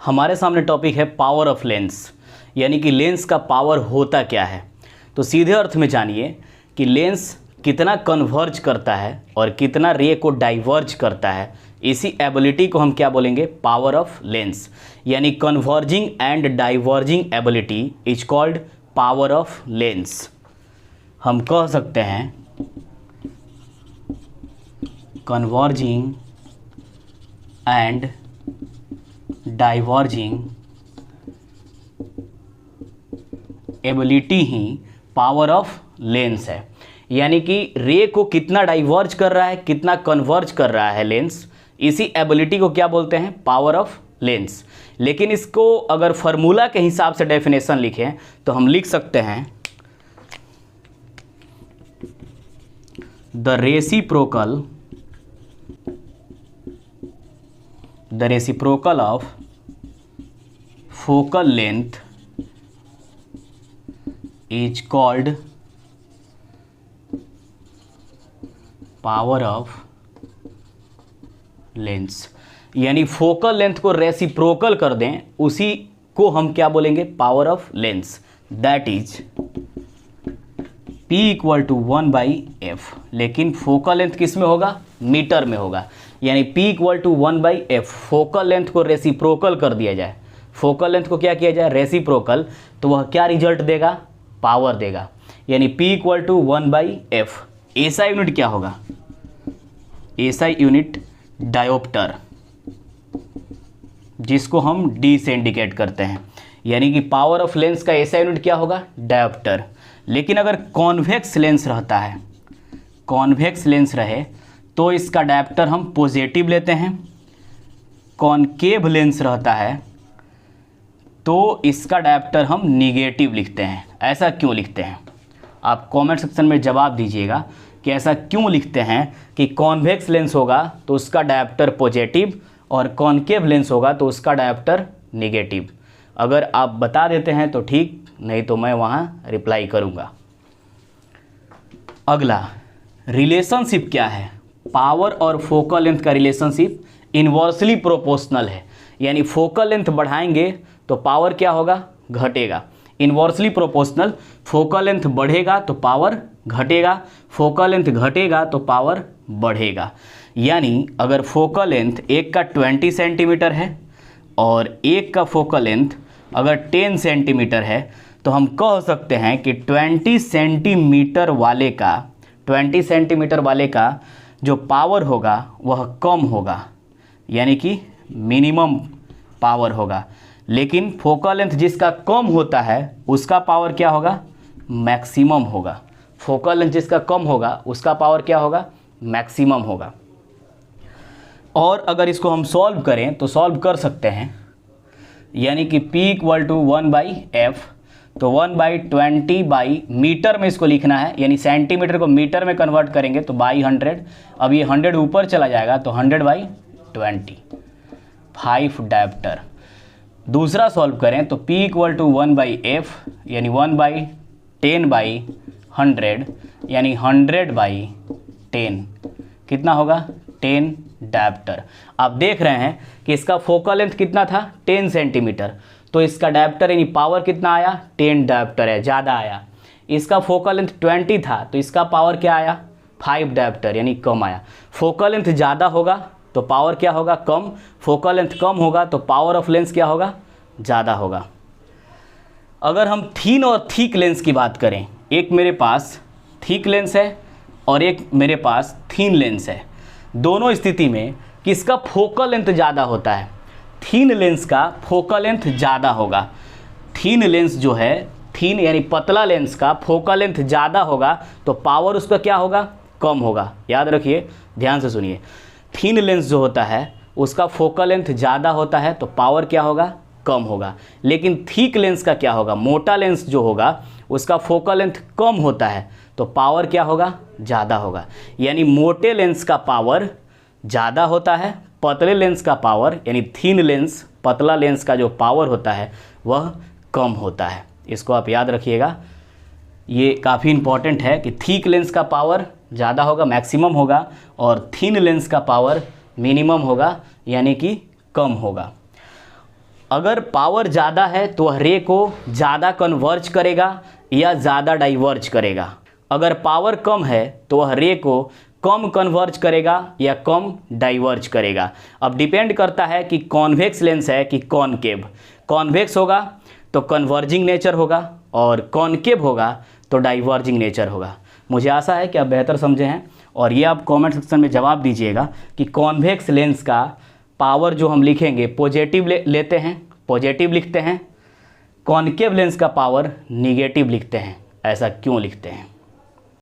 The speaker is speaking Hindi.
हमारे सामने टॉपिक है पावर ऑफ लेंस, यानी कि लेंस का पावर होता क्या है। तो सीधे अर्थ में जानिए कि लेंस कितना कन्वर्ज करता है और कितना रे को डाइवर्ज करता है, इसी एबिलिटी को हम क्या बोलेंगे, पावर ऑफ लेंस। यानी converging and diverging ability is called power of lens. हम कह सकते हैं converging and diverging ability he power of lens है। यानी कि रे को कितना डाइवर्ज कर रहा है, कितना कन्वर्ज कर रहा है लेंस, इसी एबिलिटी को क्या बोलते हैं, पावर ऑफ लेंस। लेकिन इसको अगर फार्मूला के हिसाब से डेफिनेशन लिखें तो हम लिख सकते हैं the reciprocal of focal length is called power of lens. यानी फोकल लेंथ को रेसिप्रोकल कर दें, उसी को हम क्या बोलेंगे, power of lens. That is P = 1/f। लेकिन फोकल लेंथ किस में होगा, मीटर में होगा। यानी P = 1/f। फोकल लेंथ को रेसिप्रोकल कर दिया जाए, फोकल लेंथ को क्या किया जाए, रेसिप्रोकल, तो वह क्या रिजल्ट देगा, पावर देगा। यानी P = 1/f। SI यूनिट क्या होगा, SI यूनिट डायोप्टर, जिसको हम D से इंडिकेट करते हैं। यानी कि पावर ऑफ लेंस का SI यूनिट क्या होगा, डायोप्टर। लेकिन अगर कॉन्वेक्स लेंस रहता है, कॉन्वेक्स लेंस रहे तो इसका डायोप्टर हम पॉजिटिव लेते हैं। कॉनकेव लेंस रहता है तो इसका डायोप्टर हम निगेटिव लिखते हैं। ऐसा क्यों लिखते हैं, आप कमेंट सेक्शन में जवाब दीजिएगा कि ऐसा क्यों लिखते हैं कि कॉन्वेक्स लेंस होगा तो उसका डायोप्टर पॉजिटिव और कॉनकेव लेंस होगा तो उसका डायोप्टर निगेटिव। अगर आप बता देते हैं तो ठीक, नहीं तो मैं वहाँ रिप्लाई करूँगा। अगला रिलेशनशिप क्या है, पावर और फोकल लेंथ का रिलेशनशिप इन्वर्सली प्रोपोर्शनल है। यानी फोकल लेंथ बढ़ाएंगे तो पावर क्या होगा, घटेगा। इन्वर्सली प्रोपोर्शनल, फोकल लेंथ बढ़ेगा तो पावर घटेगा, फोकल लेंथ घटेगा तो पावर बढ़ेगा। यानी अगर फोकल लेंथ एक का 20 सेंटीमीटर है और एक का फोकल लेंथ अगर 10 सेंटीमीटर है तो हम कह सकते हैं कि 20 सेंटीमीटर वाले का जो पावर होगा वह कम होगा, यानी कि मिनिमम पावर होगा। लेकिन फोकल लेंथ जिसका कम होता है उसका पावर क्या होगा, मैक्सिमम होगा। फोकल लेंथ जिसका कम होगा उसका पावर क्या होगा, मैक्सिमम होगा। और अगर इसको हम सॉल्व करें तो सॉल्व कर सकते हैं। यानी कि P = 1/f, तो 1/20 मीटर में इसको लिखना है, यानी सेंटीमीटर को मीटर में कन्वर्ट करेंगे तो बाई 100। अब ये 100 ऊपर चला जाएगा तो 100/20, 5 डायोप्टर। दूसरा सॉल्व करें तो P = 1/f, यानी 1/10/100, यानी 100/10 कितना होगा, 10 डायोप्टर। आप देख रहे हैं कि इसका फोकल लेंथ कितना था, 10 सेंटीमीटर, तो इसका डायोप्टर यानी पावर कितना आया, 10 डायोप्टर है, ज़्यादा आया। इसका फोकल लेंथ 20 था तो इसका पावर क्या आया, 5 डायोप्टर, यानी कम आया। फोकल लेंथ ज़्यादा होगा तो पावर क्या होगा, कम। फोकल लेंथ कम होगा तो पावर ऑफ लेंस क्या होगा, ज़्यादा होगा। अगर हम थिन और थिक लेंस की बात करें, एक मेरे पास थिक लेंस है और एक मेरे पास थिन लेंस है, दोनों स्थिति में किसका फोकल लेंथ ज़्यादा होता है, थिन लेंस का फोकल लेंथ ज़्यादा होगा। थिन लेंस जो है, थिन यानी पतला लेंस का फोकल लेंथ ज़्यादा होगा तो पावर उसका क्या होगा, कम होगा। याद रखिए, ध्यान से सुनिए, थिन लेंस जो होता है उसका फोकल लेंथ ज़्यादा होता है तो पावर क्या होगा, कम होगा। लेकिन थिक लेंस का क्या होगा, मोटा लेंस जो होगा उसका फोकल लेंथ कम होता है तो पावर क्या होगा, ज़्यादा होगा। यानी मोटे लेंस का पावर ज़्यादा होता है, पतले लेंस का पावर यानी थिन लेंस, पतला लेंस का जो पावर होता है वह कम होता है। इसको आप याद रखिएगा, ये काफ़ी इम्पॉर्टेंट है कि थिक लेंस का पावर ज़्यादा होगा, मैक्सिमम होगा, और थिन लेंस का पावर मिनिमम होगा, यानी कि कम होगा। अगर पावर ज़्यादा है तो वह रे को ज़्यादा कन्वर्ज करेगा या ज़्यादा डाइवर्ज करेगा। अगर पावर कम है तो वह रे को कम कन्वर्ज करेगा या कम डाइवर्ज करेगा। अब डिपेंड करता है कि कॉन्वेक्स लेंस है कि कॉनकेव। कॉन्वेक्स होगा तो कन्वर्जिंग नेचर होगा और कॉनकेव होगा तो डाइवर्जिंग नेचर होगा। मुझे आशा है कि आप बेहतर समझे हैं और ये आप कमेंट सेक्शन में जवाब दीजिएगा कि कॉन्वेक्स लेंस का पावर जो हम लिखेंगे पॉजिटिव लेते हैं, पॉजिटिव लिखते हैं, कॉनकेव लेंस का पावर निगेटिव लिखते हैं, ऐसा क्यों लिखते हैं।